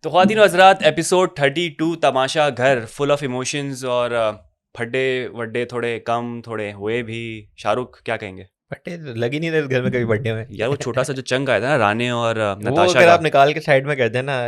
तो ख़वातीन व हज़रात, एपिसोड 32 तमाशा घर, फुल ऑफ इमोशंस और फड्डे वड्डे थोड़े कम थोड़े हुए भी। शाहरुख क्या कहेंगे? बर्थडे तो लग ही नहीं रहा इस घर में कभी बर्थडे में। यार वो छोटा सा जो चंक आया था ना राने और वो नताशा अगर का, आप निकाल के साइड में कर देना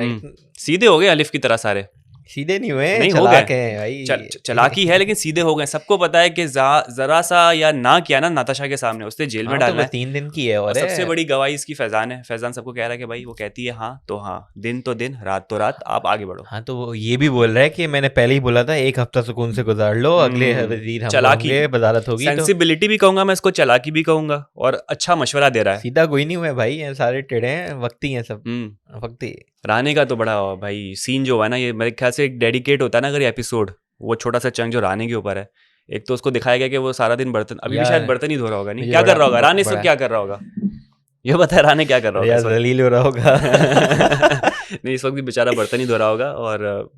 सीधे हो गए अलिफ की तरह सारे। सीधे नहीं हुए, नहीं हो चालाक गए, हैं भाई। चलाकी है लेकिन सीधे हो गए। सबको पता है कि जरा सा या ना किया ना नताशा के सामने उसने जेल में हाँ तो डालना बस है। 3 दिन की है और और सबसे है। बड़ी गवाही इसकी फैजान है। फैजान सबको कह रहा है कि भाई, वो कहती है हाँ तो हाँ, दिन तो दिन, रात तो रात, आप आगे बढ़ो। हाँ तो वो ये भी बोल रहा है कि मैंने पहले ही बोला था 1 हफ्ता सुकून से गुजार लो, अगले वजीर हम चालाकी, होंगे, बदालत होगी। तो सेंसिबिलिटी भी कहूंगा मैं इसको, चालाकी भी कहूंगा, और अच्छा मशवरा दे रहा है। सीधा कोई नहीं हुआ भाई, ये सारे टेढ़े हैं, वक्ती हैं सब, वक्ती। राने का तो बड़ा भाई सीन जो है ना, ये मेरे ख्याल से एक डेडिकेट होता है ना अगर ये एपिसोड, वो छोटा सा चंक जो राने के ऊपर है। एक तो उसको दिखाया गया कि वो सारा दिन बर्तन, अभी भी शायद यार बर्तन ही धो रहा होगा, नहीं मुझे क्या कर रहा होगा बड़ा राने, सब क्या कर रहा होगा ये बता, राने क्या कर रहा होगा यार इस वक्त? जलील हो रहा होगा। नहीं, इस वक्त भी बेचारा बर्तन ही धो रहा होगा। और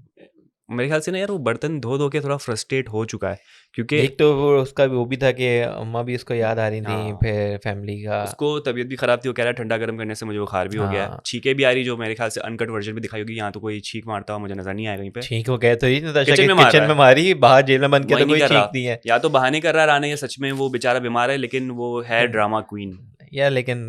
मेरे ख्याल से ना यार वो बर्तन धो धो के थोड़ा फ्रस्ट्रेट हो चुका है, क्योंकि एक तो वो उसका वो भी था कि अम्मा भी उसको याद आ रही थी, हाँ, फिर फैमिली का उसको तबीयत भी खराब थी। वो कह रहा है ठंडा गर्म करने से मुझे बुखार भी हो गया है, हाँ छींके भी आ रही, जो मेरे ख्याल से अनकट वर्जन में दिखाई होगी। यहाँ तो कोई छींक मारता हुआ मुझे नजर नहीं आया कहीं पे। छींक वो कह तो रही नताशा किचन के में मार किचन रहा में है, मारी, बाहर जेल में बंद के वही तो नहीं कोई कर छींक रहा, नहीं है। या तो बहाने कर रहा है राने, या सच में वो बेचारा बीमार है, लेकिन वो है ड्रामा क्वीन। यार लेकिन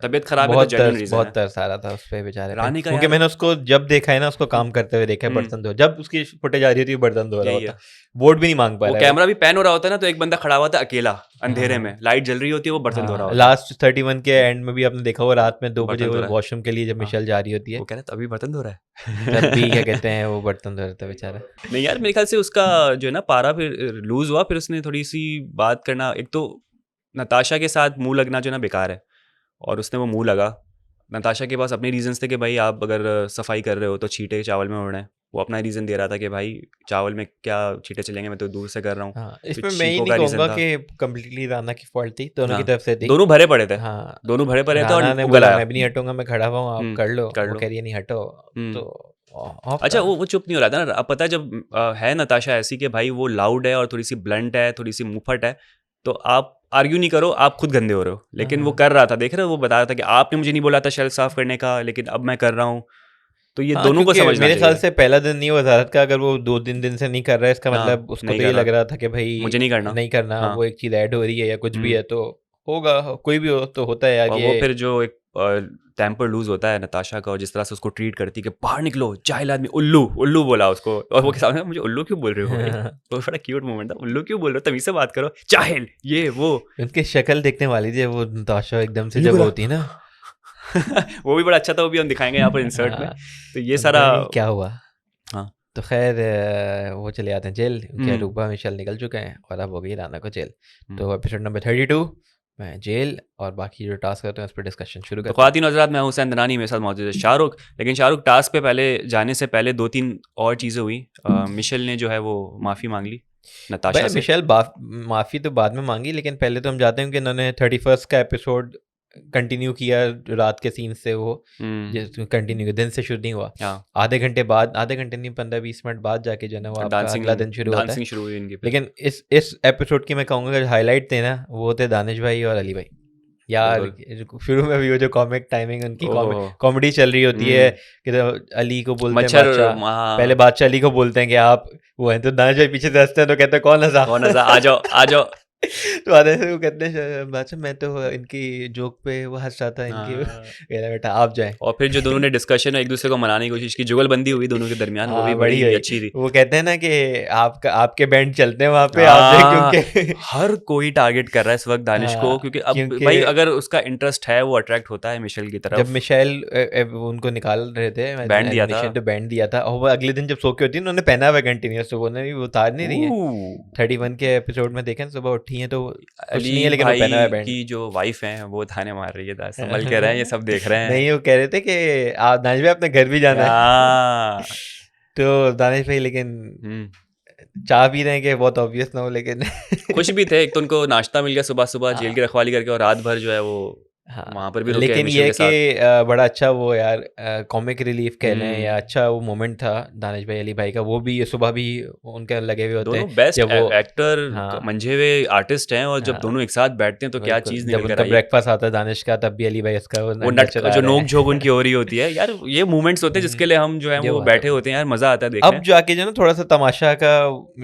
तबियत खराब है तो जेन्युइन रीजन बहुत है। तरस आ रहा था उस पे बेचारे पे, रानी का क्योंकि यार मैंने उसको जब देखा है ना, उसको काम करते हुए देखा है, हम्म, बर्तन धो, जब उसकी फुटेज आ रही होती है बर्तन धो रहा यही होता, है। वोट भी नहीं मांग पा वो रहा है वो। कैमरा भी पैन हो रहा होता है ना, तो एक बंदा खड़ा हुआ था अकेला अंधेरे में, हाँ लाइट जल रही होती है, वो बर्तन धो रहा हाँ, होता है, लास्ट 31 के एंड में भी आपने देखा हुआ, रात में 2 बजे बर्तन धो वो रहा है। वॉशरूम के लिए जब हाँ, मिशेल जा रही होती है, वो कह रहा था अभी बर्तन धो रहा तब भी क्या है। कहते हैं वो बर्तन धो रहा था बेचारा। नहीं यार, मेरे ख्याल से उसका जो है ना पारा फिर लूज हुआ, फिर उसने थोड़ी सी बात करना, एक तो नताशा के साथ मुंह लगना जो है ना बेकार है, और उसने वो मुंह लगा। नताशा के पास अपने रीजंस थे कि भाई आप अगर सफाई कर रहे हो तो छींटे चावल में उड़ रहे हैं। वो अपना रीज़न दे रहा था कि भाई चावल में क्या छींटे चलेंगे, मैं तो दूर से कर रहा हूँ। हाँ, फिर इसमें मैं ही चीखों नहीं का रीज़न कहूंगा था। कि कम्प्लीटली राना की फॉल्ट थी, दोनों की हाँ, तरफ से थी। दोनों भरे पड़े थे, हाँ, दोनों भरे पड़े थे और राना ने उगल बोला आया। मैं भी नहीं हटूंगा, मैं खड़ा हुआ हूँ, आप कर लो, कर वो लो। कह रही है नहीं हटो, तो ऑफ अच्छा, था। वो चुप नहीं हो रहा था ना। अब पता है जब है नताशा ऐसी कि भाई वो लाउड है और थोड़ी सी ब्लंट है, थोड़ी सी मुंहफट है, तो आप आर्ग्यू नहीं करो, आप खुद गंदे हो रहे हो। लेकिन वो कर रहा था, देख रहे हो, वो बता रहा था कि आपने मुझे नहीं बोला था शेल्फ साफ करने का, लेकिन अब मैं कर रहा हूँ। तो ये हाँ दोनों को क्योंकि समझना मेरे ख्याल चाहिए। से पहला दिन नहीं वजारत का, अगर वो 2-3 दिन से नहीं कर रहा है, इसका मतलब हाँ, उसको नहीं तो ये कर लग रहा, रहा था कि भाई मुझे नहीं करना। नहीं करना, हाँ, वो एक चीज़ ऐड हो रही है या कुछ भी हम्म। है तो होगा, कोई भी हो तो होता है यार और कि वो फिर जो एक टेम्पर लूज होता है नताशा का, और जिस तरह से उसको ट्रीट करती है कि बाहर निकलो जाहिल आदमी, उल्लू उल्लू बोला उसको, और वो के सामने मुझे उल्लू क्यों बोल रहे हो भाई। वो बड़ा क्यूट मोमेंट था, उल्लू क्यों बोल रहे हो, तमीज से बात करो, जाहिल ये वो। उनकी शक्ल देखने वाली थी वो नताशा एकदम से ये जब बोला। होती है ना। वो भी बड़ा अच्छा था, वो भी हम दिखाएंगे यहाँ पर इंसर्ट में। हाँ, तो ये तो सारा, पता नहीं क्या हुआ। हाँ, तो खैर वो चले जाते हैं जेल, क्योंकि हम्म, अरूबा मिशेल निकल चुके हैं और अब हो गई राना को जेल। हम्म। तो एपिसोड नंबर 32 में जेल, और बाकी जो टास्क करते हैं उस पर डिस्कशन शुरू तो करते हैं। ख़वातीन और हज़रात, मैं हुसैन दनानी, मेरे साथ मौजूद है शाहरुख। लेकिन शाहरुख टास्क पे पहले जाने से पहले 2-3 और चीज़ें हुई। मिशेल ने जो है वो माफ़ी मांग ली नताशा भाई से। मिशेल माफ़ी तो बाद में मांगी, लेकिन पहले तो हम जाते हैं कि इन्होंने 31 का एपिसोड कंटिन्यू किया, रात के सीन से वो कंटिन्यू, दिन से शुरू नहीं हुआ, हाँ, आधे घंटे बाद, आधे घंटे नहीं 15-20 मिनट बाद जाके जो है ना वो आपका डांसिंग अगला दिन शुरू होता है। डांसिंग शुरू हुई इनकी फिर। लेकिन इस एपिसोड की मैं कहूँगा कि हाईलाइट थे ना, वो थे दानिश भाई और अली भाई। यार बिल्कुल। शुरू में भी वो जो कॉमिक टाइमिंग उनकी ओहो, कॉमेडी चल रही होती है, हम्म, कि तो अली को बोलते हैं मच्छर, बादशाह, पहले हाँ, बादशाह अली को बोलते हैं कि आप वो हैं, तो दानिश भाई पीछे से हंसते हैं, तो कहते हैं कौन हंसा। कौन हंसा, आ जाओ आ जाओ। तो आधे से वो कहते हैं बादशाह मैं तो इनकी जोक पे वो हंस रहा था, इनकी हाँ, कह रहा बेटा आप जाएं। और फिर जो दोनों ने डिस्कशन एक दूसरे को मनाने की कोशिश की, जुगलबंदी हुई दोनों के दरमियान, वो भी हाँ बड़ी बड़ी हुई, अच्छी थी। वो कहते हैं ना कि आपके बैंड चलते हैं वहाँ पे, आप जाएं हाँ, क्योंकि हर कोई टारगेट कर रहा है इस वक्त दानिश को, हाँ क्योंकि अब क्योंकि भाई अगर उसका इंटरेस्ट है, वो अट्रैक्ट होता है मिशेल की जब तरफ। मिशेल उनको निकाल रहे थे बैंड दिया था। एनिमेशन, तो बैंड दिया था, और वो अगले दिन जब सो के होती है उन्होंने पहना हुआ कंटिन्यूस, तो उन्होंने भी उतार नहीं रही है। ऊ, 31 के एपिसोड में देखें सुबह उठी हैं तो कुछ अली नहीं है, लेकिन वो पहना हुआ है भाई बैंड। की जो वाइफ है वो थाने मार रही है, संभल के रहे हैं, ये सब देख रहे हैं। नहीं वो कह रहे थे कि आप दानिश भाई अपने घर भी जाना है। हाँ, तो दानिश भाई लेकिन हम्म, चाह भी रहे हैं कि बहुत ऑब्वियस ना हो, लेकिन खुश भी थे। एक तो उनको नाश्ता मिल गया सुबह सुबह जेल की हाँ रखवाली करके, और रात भर जो है वो हाँ वहाँ पर भी रुके लेकिन मिशेल ये के साथ। कि बड़ा अच्छा वो यार कॉमिक रिलीफ कह लें या हम्म, अच्छा वो मोमेंट था दानिश भाई अली भाई का, वो भी सुबह भी उनके लगे हुए होते दोनों हैं बेस्ट जब वो एक्टर हाँ मंझे हुए आर्टिस्ट हैं, और जब हाँ दोनों एक साथ बैठते हैं तो क्या बिल्कुल, चीज़ जब निकल कर उनका आई है। ब्रेकफास्ट आता है दानिश का तब भी अली भाई उसका वो वो अंडा नट चला जो रहे नोक हैं। झोंक उनकी हो रही होती है यार, ये मूवमेंट्स होते हैं जिसके लिए हम जो है ये वो बात बैठे है। होते हैं यार, मजा आता है देखने। अब जाके जो है ना थोड़ा सा तमाशा का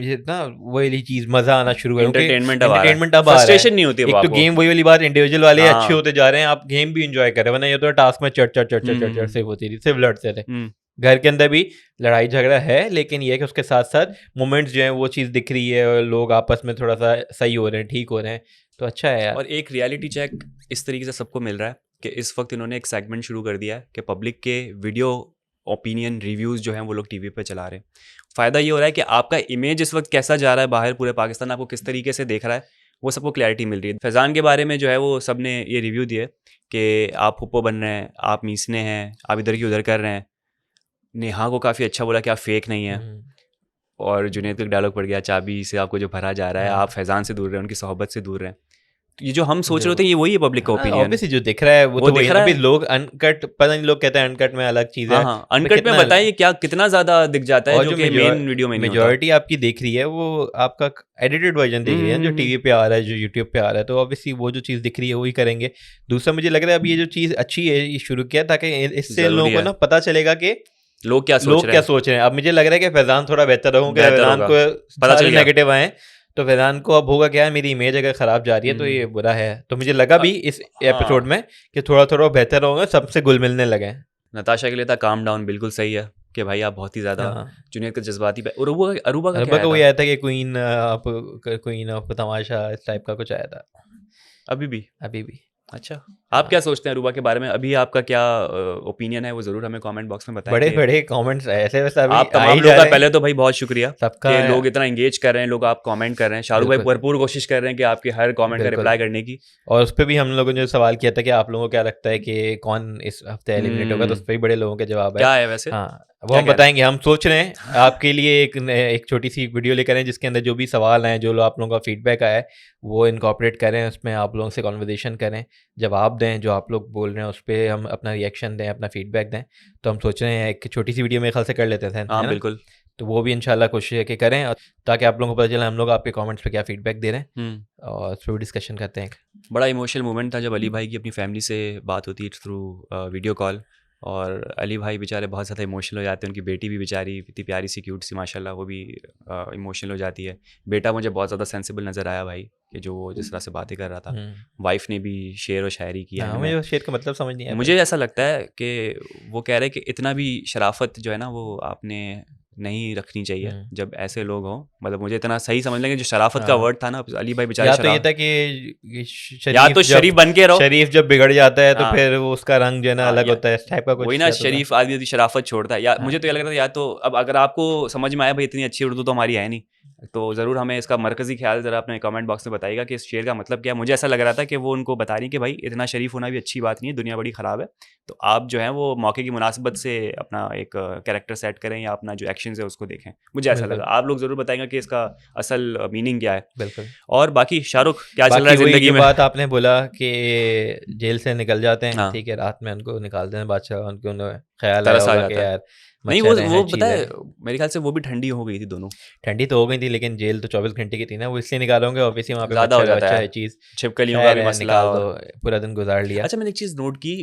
ये ना वही वाली चीज मजा आना शुरू है, क्योंकि एंटरटेनमेंट अब आ रहा है, एंटरटेनमेंट अब आ रहा है। फ्रस्ट्रेशन नहीं होती अब एक तो आपको। गेम वही वाली बात, इंडिविजुअल वाले अच्छे हाँ। होते जा रहे हैं, आप गेम भी इंजॉय कर रहे हैं, वरना ये तो टास्क में चढ़ चढ़ चढ़ चढ़ चढ़ चढ़ हम्म सिर्फ होती थी, सिर्फ लड़ते थे। हम्म घर के अंदर भी लड़ाई झगड़ा है, लेकिन ये है कि उसके साथ साथ मोमेंट्स जो है वो चीज़ दिख रही है और लोग आपस में थोड़ा सा सही हो रहे हैं, ठीक हो रहे हैं, तो अच्छा है यार। और एक रियलिटी चेक इस तरीके से सबको मिल रहा है कि इस वक्त इन्होंने एक सेगमेंट शुरू कर दिया है कि पब्लिक के वीडियो ओपिनियन रिव्यूज़ जो हैं वो लोग टीवी पे चला रहे हैं। फ़ायदा ये हो रहा है कि आपका इमेज इस वक्त कैसा जा रहा है बाहर, पूरे पाकिस्तान आपको किस तरीके से देख रहा है, वो सबको क्लैरिटी मिल रही है। फैज़ान के बारे में जो है वो सब ने ये रिव्यू दिए कि आप हुप्पो बन रहे हैं, आप मीसने हैं, आप इधर की उधर कर रहे हैं। नेहा को काफ़ी अच्छा बोला कि आप फेक नहीं हैं। हम्म, और जुनैद का डायलॉग पड़ गया, चाबी से आपको जो भरा जा रहा है, हाँ। आप फैज़ान से दूर रहे, उनकी सोहबत से दूर रहें। तो ये जो हम सोच रहे जो होते हैं ये वही है पब्लिक का ओपिनियन। ऑब्वियसली जो दिख रहा है वो वो तो दिख वही है रहा ना। अभी है। लोग अनकट, पता नहीं लोग कहते हैं अनकट में अलग चीज़ हाँ है, हाँ, तो अनकट में कितना बताइए क्या कितना ज़्यादा दिख जाता है और जो जो कि मेन वीडियो में नहीं होता। मेजोरिटी आपकी देख रही है वो आपका एडिटेड वर्जन देख रही है, जो टीवी पे आ रहा है, जो यूट्यूब पे आ रहा है, तो ऑब्वियसली वो जो चीज़ दिख रही है वही करेंगे। दूसरा मुझे लग रहा है अब ये जो चीज़ अच्छी है ये शुरू किया ताकि इससे ज़रूरी लोगों को है। ना पता चलेगा कि लोग क्या सोच लोग रहे क्या हैं। सोच रहे हैं। अब मुझे लग रहा है कि फैज़ान थोड़ा बेहतर होगा, बेहतर फैज़ान होगा, को पता चल सारे गया। नेगेटिव आए तो फैज़ान को अब होगा क्या, मेरी इमेज अगर ख़राब जा रही है तो ये बुरा है। तो मुझे लगा भी इस एपिसोड हाँ, में कि थोड़ा थोड़ा बेहतर होगा, सबसे घुल मिलने लगे हैं। नताशा के लिए था काम डाउन, बिल्कुल सही है कि भाई आप बहुत ही ज़्यादा हाँ, जुनैद का जज्बाती पे। अरूबा का क्या अरबा आया का वही था आया था कि क्वीन ऑफ तमाशा इस टाइप का कुछ आया था अभी भी। अभी भी। अच्छा, हाँ। आप क्या सोचते हैं अरूबा के बारे में, अभी आपका क्या ओपिनियन है वो ज़रूर हमें कमेंट बॉक्स में बताएं बड़े कि बड़े कमेंट्स ऐसे वैसे अभी आप आ तमाम ही लोगों जा का रहे पहले हैं तो भाई बहुत शुक्रिया सबका। कि लोग इतना एंगेज कर रहे हैं, लोग आप कमेंट कर रहे हैं। शाहरुख भाई बिल्कुल भरपूर कोशिश कर रहे हैं कि आपके हर कमेंट का बिल्कुल। रिप्लाई करने की। और उस पर भी हम लोगों ने जो सवाल किया था कि आप लोगों को क्या लगता है कि कौन इस हफ्ते एलिमिनेट होगा, तो उस पर भी बड़े लोगों के जवाब है। क्या है वैसे, हाँ वो क्या हम कह रहे बताएंगे, हम सोच रहे हैं आपके लिए एक छोटी सी वीडियो लेकर आए जिसके अंदर जो भी सवाल हैं, जो आप लोगों का फीडबैक आया है वो इनकॉर्पोरेट करें, उसमें आप लोगों से कॉन्वर्जेसन करें, जवाब दें जो आप लोग बोल रहे हैं, उस पर हम अपना रिएक्शन दें, अपना फीडबैक दें। तो हम सोच रहे हैं एक छोटी सी वीडियो मेरे ख्याल से कर लेते थे, हैं? हाँ है ना? बिल्कुल। तो वो भी इंशाल्लाह कोशिश है कि करें, और ताकि आप लोगों को पता चले हम लोग आपके कमेंट्स पे क्या फीडबैक दे रहे हैं और उस पर डिस्कशन करते हैं। बड़ा इमोशनल मोमेंट था जब अली भाई की अपनी फैमिली से बात होती है थ्रू वीडियो कॉल, और अली भाई बेचारे बहुत ज़्यादा इमोशनल हो जाते हैं। उनकी बेटी भी बेचारी इतनी प्यारी सी क्यूट सी माशाल्लाह, वो भी इमोशनल हो जाती है। बेटा मुझे बहुत ज़्यादा सेंसिबल नज़र आया भाई, कि जो वो जिस तरह से बातें कर रहा था। वाइफ ने भी शेर व शायरी की हाँ, एंड मुझे में। उस शेर का मतलब समझ नहीं आया मुझे ऐसा लगता है कि वो कह रहे हैं कि इतना भी शराफत जो है ना वो आपने नहीं रखनी चाहिए जब ऐसे लोग हों। मतलब मुझे इतना सही समझ लेंगे जो शराफत का हाँ। वर्ड था ना, अली भाई बेचारे या तो ये शराफ, था कि या तो शरीफ बन के रहो। शरीफ जब बिगड़ जाता है तो हाँ फिर वो उसका रंग जो है ना हाँ, अलग होता है, इस टाइप का कुछ वही ना, या तो था। शरीफ आदमी होती शराफत छोड़ता है। या हाँ मुझे तो ये लग रहा था, या तो अब अगर आपको समझ में आया भाई, इतनी अच्छी उर्दू तो हमारी है नहीं, तो ज़रूर हमें इसका मरकज़ी ख्याल ज़रा अपने कमेंट बॉक्स में बताइएगा कि इस शेर का मतलब क्या है। मुझे ऐसा लग रहा था कि वो उनको बता रही कि भाई इतना शरीफ होना भी अच्छी बात नहीं है, दुनिया बड़ी ख़राब है, तो आप जो है वो मौके की मुनासिबत से अपना एक कैरेक्टर सेट करें या अपना जो एक्शन है उसको देखें। मुझे ऐसा बिल्कुल लगा, आप लोग ज़रूर बताएंगे कि इसका असल मीनिंग क्या है। बिल्कुल। और बाकी शाहरुख क्या चल रहा है बाकी वही ज़िंदगी जो में? बात आपने बोला कि जेल से निकल जाते हैं, हाँ, ठीक है, रात में उनको निकालते हैं बादशाह, उनको उन्हें ख्याल आया तरस आ होगा जाता कि है। यार नहीं मच्छर है, वो हर पता चीज़ है, है। मेरे ख्याल से वो भी ठंडी हो गई थी दोनों। ठंडी तो हो गई थी लेकिन जेल तो 24 घंटे की थी ना, वो इसलिए निकाले होंगे, ऑब्वियसली वहाँ पे ज़्यादा हो मच्छर जाता वच्छर है, है चीज़। छिपकलियों का खैर भी है, मसला। निकाल दो, और पूरा दिन गुजार लिया। अच्छा, मैंने एक चीज़ नोट की,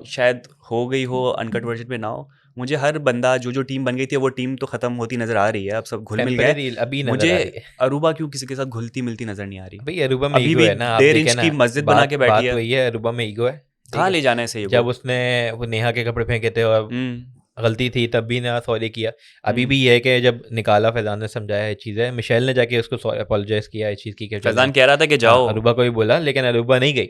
शायद हो गई हो अनकट वर्जन में ना हो, मुझे हर बंदा जो टीम बन गई थी वो टीम तो खत्म होती नजर आ रही है, अब सब घुल मिल गए। टेम्परेरी अभी नजर मुझे आ रही है। अरूबा क्यों किसी के साथ घुलती मिलती नजर नहीं आ रही। भाई अरूबा में अभी ईगो भी है ना, आप 1.5 देखे इंच ना, की मस्जिद बना के बैठी बात है। वही है, अरूबा में ईगो है, ठीक कहाँ है। ले जाना है सही जब को। उसने वो नेहा के कपड़े फेंके थे और गलती थी तब भी ना सॉरी किया, अभी भी ये है कि जब निकाला फैजान ने समझाया ये चीज़ है, मिशेल ने जाके उसको अपोलोजाइज किया इस चीज़ की कि फैजान कह रहा था कि जाओ। अरूबा को भी बोला लेकिन अरूबा नहीं गई।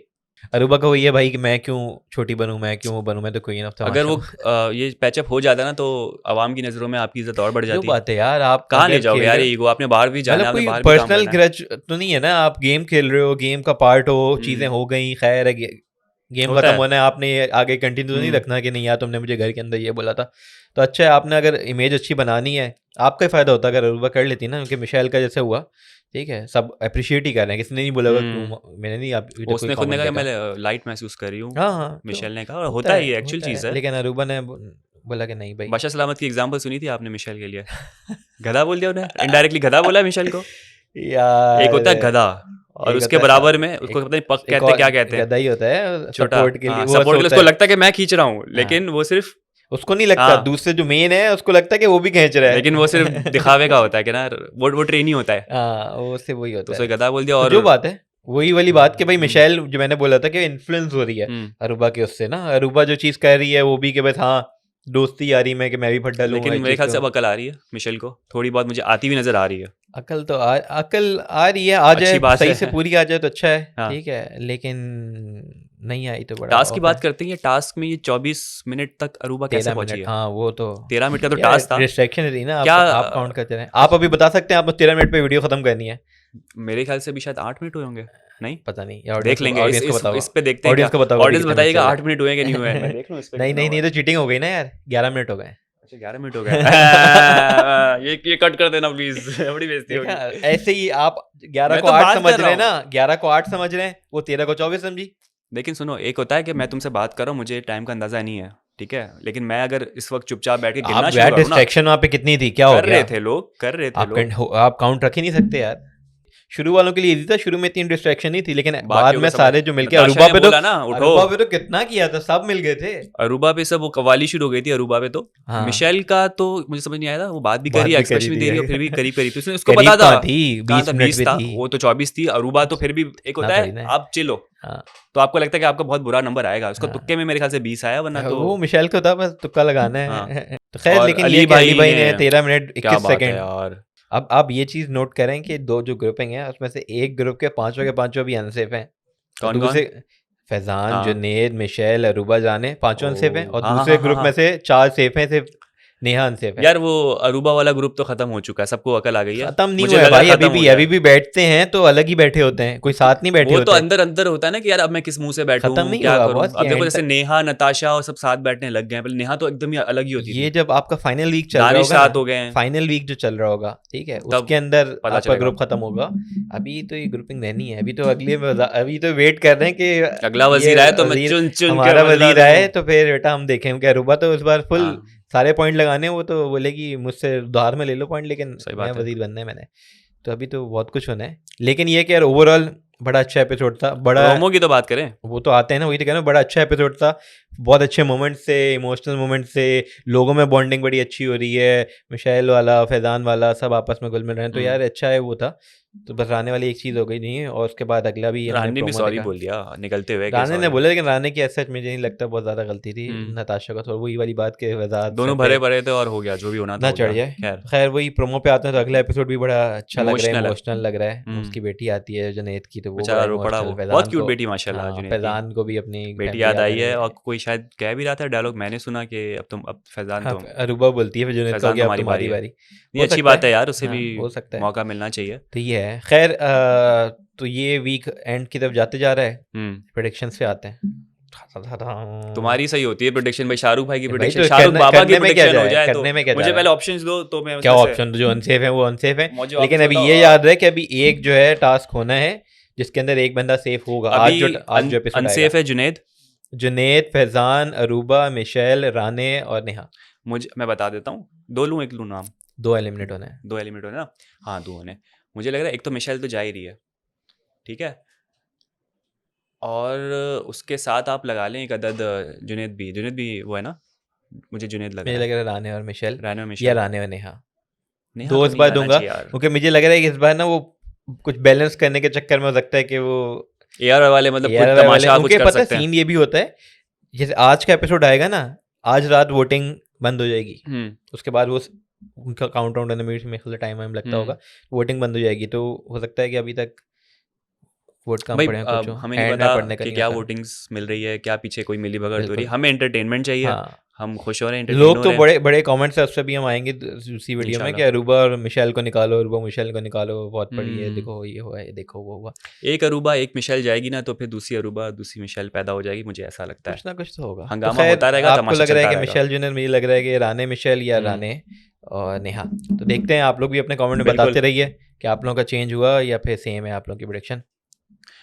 अरूबा का वही है भाई कि मैं क्यों छोटी बनूं, मैं क्यों वो बनूं, मैं तो क्वीन ऑफ अगर वो तमाशा। ये पैचअप हो जाता ना तो आवाम की नज़रों में आपकी इज्जत और बढ़ जो जाती। बात है यार, आप कहाँ ले अगर जाओगे खेल यार रहे हो, ये ईगो, आपने बाहर भी जाना है, मतलब आपने कोई बाहर भी काम पर्सनल करना है। ग्रज तो नहीं है ना, आप गेम खेल रहे हो, गेम का पार्ट हो, चीज़ें हो गई, खैर है, गेम होता खत्म है। होना है, आपने ये आगे कंटिन्यू नहीं रखना कि नहीं यार तुमने मुझे घर के अंदर ये बोला था। तो अच्छा है, आपने अगर इमेज अच्छी बनानी है आपका ही फायदा होता अगर अरूबा कर लेती ना, क्योंकि मिशेल का जैसे हुआ, ठीक है, सब अप्रिशिएट ही कर रहे हैं, किसी ने नहीं बोला होगा क्यों, मैंने नहीं अभी तक कोई उसने खुद ने कमेंट कहा कि देखा। मैं लाइट महसूस कर रही हूँ, हाँ हाँ, तो मिशेल ने कहा, और होता है, ये एक्चुअल होता चीज़ है, है। लेकिन अरूबा ने बोला कि नहीं भाई। बादशाह सलामत की एग्जांपल सुनी थी आपने मिशेल के लिए? गधा बोल दिया उन्हें, इनडायरेक्टली गधा बोला है मिशेल को। एक होता है यार गधा, और एक उसके होता है बराबर में उसको एक पता नहीं पक एक कहते और क्या कहते हैं, गधा ही होता है छोटा, सपोर्ट के लिए, हाँ वो सपोर्ट के लिए, होता उसको है। लगता है कि मैं खींच रहा हूँ, हाँ, लेकिन वो सिर्फ, उसको नहीं लगता, हाँ दूसरे जो मेन है उसको लगता है कि वो भी खींच रहा है। लेकिन वो सिर्फ दिखावे का होता है कि ना, वो ट्रेनी होता है, हाँ, वो से वही तो होता उसे है। गधा बोल दिया। तो और जो बात है वही वाली बात कि भाई हम्म, मिशेल, जो मैंने बोला था कि इन्फ्लुएंस हो रही है हम्म, अरूबा के उससे ना, अरूबा जो चीज कह रही है वो भी कि बस हाँ दोस्ती यारी में कि मैं भी फट डालूंगा लेकिन इस मेरे चीज ख्याल से को। अब अकल आ रही है मिशेल को, थोड़ी बहुत मुझे आती हुई नजर आ रही है। अकल आ रही है, आ अच्छी जाए बात सही है। से पूरी आ जाए तो अच्छा है, हाँ, ठीक है, लेकिन नहीं आई तो बड़ा टास्क की ऑफ बात है। करते हैं, ये टास्क में ये 24 मिनट तक अरूबा कैसे 13 पहुंची मिनट, है? हाँ वो तो 13 मिनट का तो यार टास्क था डिस्ट्रैक्शन रही ना, क्या? आप काउंट करते रहे, आप अभी बता सकते हैं आप 13 मिनट पे वीडियो खत्म करनी है? मेरे ख्याल से भी शायद 8 मिनट हुए होंगे, नहीं पता नहीं, या देख लेंगे, ऑडियंस को बताओ, इस पे देखते हैं क्या, ऑडियंस को बताओ अभी ऑडियंस कितने मिनट बताइएगा चल 8 मिनट हुए कि नहीं हुए, मैं रहा देख लूँ इस पे है। नहीं कितना नहीं हुआ नहीं, है। तो चीटिंग हो गई ना यार, 11 मिनट हो गए। अच्छा 11 मिनट हो गए। ये कट कर देना प्लीज, बड़ी बेइज्जती देखा, होगी। ऐसे ही आप 11 मैं को तो 8 बात समझ कर रहे रहा हैं ना, हूँ, 11 को 8 समझ रहे हैं, वो 13 को 24 समझी। लेकिन सुनो, एक होता है कि मैं तुमसे बात कर रहा हूँ, मुझे टाइम का अंदाजा नहीं है, ठीक है, लेकिन मैं अगर इस वक्त चुपचाप बैठ के गिनना आप शुरू यार करूँ ना, डिस्ट्रैक्शन वहां पे कितनी थी, क्या हो कर गया? रहे थे लोग, कर रहे थे लोग, आप काउंट रख ही नहीं सकते यार। शुरू वालों के लिए इजी था, शुरू में इतनी डिस्ट्रैक्शन नहीं थी, लेकिन बाद बाकियों में को समझ, सारे जो मिलके नताशा ने बोला ना उठो, अरूबा पे तो कितना किया था, सब मिल गए थे। अरूबा पे सब वो कवाली शुरू हो गई थी अरूबा पे, तो हाँ, मिशेल का तो मुझे समझ नहीं आया था, वो बात भी बात करी, भी करी एक्सप्रेशन भी थी दे रही और फिर भी करीब करीब, तो उसने उसको करीब पता था कहाँ थी, कहाँ 20 था, मिनट 20 पे था, थी, वो तो 24 थी, अरूबा तो फिर भी एक इतना होता थोड़ी है ना। आप चिलो, हाँ तो आपको लगता है कि आपका बहुत बुरा नंबर आएगा, उसको हाँ, तुक्के में मेरे ख्याल से 20 आया, वरना तो वो मिशेल को था बस तुक्का लगाना हाँ। है। तो खैर, और लेकिन ये अली कि अली भाई भाई ने, ने 13 मिनट क्या 21 बात है सेकंड। यार, अब आप ये चीज नोट करें कि दो जो ग्रुपिंग है उसमें से एक ग्रुप के पांचों भी अनसेफ हैं, और कौन कौन? दूसरे फैजान, हाँ, जुनेद, मिशेल, अरूबा जाने पांचों अनसेफ हैं, ओ और हाँ हाँ दूसरे हाँ हाँ ग्रुप में हाँ, से 4 सेफ हैं, सिर्फ नेहा अनसेफ है। यार वो अरूबा वाला ग्रुप तो खत्म हो चुका है, सबको अकल आ गई है, खत्म नहीं मुझे हुआ है लगा भाई, खत्म हो अभी जाए, भी बैठते हैं तो अलग ही बैठे होते हैं, कोई साथ नहीं बैठे वो तो होते। अंदर अंदर होता है ना कि यार अब मैं किस मुंह से बैठूं, खत्म नहीं क्या हुआ करूं, बॉस, अब ये देखो एंड जैसे तक। नेहा नताशा और सब साथ बैठने लग गए हैं, पहले नेहा तो एकदम ही अलग ही होती ये थी, जब आपका फाइनल वीक चल रहा दानिश होगा ना, साथ हो गए हैं, फाइनल वीक जो चल रहा होगा, ठीक है, तब उसके अंदर पता आपका चलेगा। ग्रुप खत्म होगा। अभी तो ये ग्रुपिंग रहनी है, अभी तो वेट कर रहे हैं अगला कि ये वजीर आए तो मैं वजीर, चुन चुन के हमारा बदला वजीर दूं। आए तो फिर बेटा हम देखें क्या। अरूबा तो इस बार फुल हाँ सारे पॉइंट लगाने, वो तो बोलेगी मुझसे उधार में ले लो पॉइंट, लेकिन सही मैं बात है। वजीर बनना है मैंने। तो अभी तो बहुत कुछ होना है, लेकिन ये कि यार ओवरऑल बड़ा अच्छा एपिसोड था, बड़ा, प्रोमो की तो बात करें, वो तो आते हैं ना, वही तो कह रहा हूँ, बड़ा अच्छा एपिसोड था, बहुत अच्छे मोमेंट से, इमोशनल मोमेंट से, लोगों में बॉन्डिंग बड़ी अच्छी हो रही है, मिशेल वाला, फैजान वाला, सब आपस में घुल मिल रहे हैं, तो यार अच्छा है वो था। तो बस राने वाली एक चीज़ हो गई नहीं है, और उसके बाद अगला भी हमने रानी भी प्रोमो सॉरी देखा। बोल दिया निकलते हुए कि राने ने सॉरी, बोला, लेकिन राने की ऐसा मुझे नहीं लगता बहुत ज़्यादा गलती थी, नताशा का थोड़ा वही वाली बात के वजाहत दोनों भरे भरे थे और हो गया जो भी होना था, ना हो चढ़ गया। जाए। खैर खैर वही प्रोमो पे आते हैं, तो अगला एपिसोड भी बड़ा अच्छा लग रहा है, इमोशनल है, इमोशनल लग रहा है। उसकी बेटी आती है जुनैद की, तो वो बेचारा बड़ा रो पड़ा, इमोशनल, वो बहुत फैजान क्यूट को, बेटी माशाल्लाह हाँ जुनैद की, फैजान को भी अपनी बेटी फैमिली याद आई आने है, लगी। और कोई शायद कह भी रहा था डायलॉग, मैंने सुना कि अब फैजान हाँ, तो, अरूबा बोलती है फिर जुनैद का, हो फैजान गया अब तुम्हारी तुम्हारी बारी है, बारी। ये हो अच्छी सकता बात है है, यार, उसे हाँ भी हो सकता है। मौका मिलना चाहिए। तो ये है, खैर तो ये वीक एंड की तरफ जाते जा रहा है, प्रेडिक्शंस पे आते हैं। तुम्हारी सही होती है प्रोडिक्शन भाई, शाहरुख भाई की भाई प्रोडिक्शन, तो शाहरुख बाबा की करने में क्या प्रोडिक्शन जा हो रहा है, जाए तो करने में क्या जा मुझे रहा पहले है? ऑप्शंस दो तो मैं क्या उसमें से ऑप्शन, जो अनसेफ है वो अनसेफ है, मुझे लेकिन ऑप्शन अभी बताओ। ये याद रहे कि अभी एक जो है टास्क होना है जिसके अंदर एक बंदा सेफ होगा। अभी आज जो एपिसोड आएगा, अनसेफ है जुनैद, जुनैद, फैजान, अरूबा, मिशेल, राने और नेहा, मुझे मैं बता देता हूँ, दो लूँ एक लूँ नाम, 2 एलिमिनेट होना है। 2 एलिमिनेट होने ना, हाँ 2 होने, मुझे लग रहा है एक तो मिशेल तो जा ही रही है, ठीक है, और उसके साथ आप लगा लें एक अदद जुनैद भी वो है ना, मुझे जुनैद लग मुझे रहा लग रहा है राने और मिशेल, है, रानो या मिशेल, राने और नेहा, नेहा 2 तो इस नहीं बार जाना दूंगा, चाहिए यार, क्योंकि मुझे लग रहा है कि इस बार ना वो कुछ बैलेंस करने के चक्कर में हो सकता है कि वो एआर वाले मतलब यार कुछ वाले, तमाशा कुछ उनके कर पता है सकते हैं। सीन ये भी होता है, जैसे आज का एपिसोड आएगा ना, आज रात वोटिंग बंद हो जाएगी, उसके बाद वो उनका काउंट डाउन में टाइम लगता होगा, वोटिंग बंद हो जाएगी, तो हो सकता है कि अभी तक वोट कम भाई पड़े हैं कुछ हो, हमें नहीं हैंड में पता पढ़ने का कि नहीं क्या होता। वोटिंग्स मिल रही है, क्या पीछे कोई मिली भगत हो रही है, बिल्कुल। हमें एंटरटेनमेंट चाहिए, हाँ, हम खुश हो रहे हैं, एंटरटेन लोग हो तो रहे हैं बड़े बड़े कमेंट्स है, उस पे भी हम आएंगे उसी वीडियो में कि इंशाल्लाह। अरूबा और मिशेल को निकालो, अरूबा मिशेल को निकालो, बहुत पड़ी है, हम्म, देखो ये हुआ है, देखो वो हुआ। एक अरूबा एक मिशेल जाएगी ना तो फिर दूसरी अरूबा दूसरी मिशेल पैदा हो जाएगी, मुझे ऐसा लगता है। कुछ ना कुछ तो होगा। तो हंगामा खैर होता रहेगा, आपको तमाशा लग रहा है चलता कि रहेगा। मिशेल जूनियर, मुझे लग रहा है कि राने मिशेल या हम्म, राने और नेहा। तो देखते हैं, आप लोग भी अपने कमेंट में बिल्कुल। बताते रहिए कि आप लोगों का चेंज हुआ या फिर सेम है आप लोगों की प्रेडिक्शन।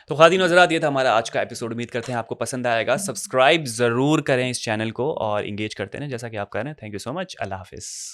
तो खातिन हज़रात, ये था हमारा आज का एपिसोड, उम्मीद करते हैं आपको पसंद आएगा। सब्सक्राइब ज़रूर करें इस चैनल को और इंगेज करते रहें जैसा कि आप कर रहे हैं। थैंक यू सो मच, अल्लाह हाफिज़।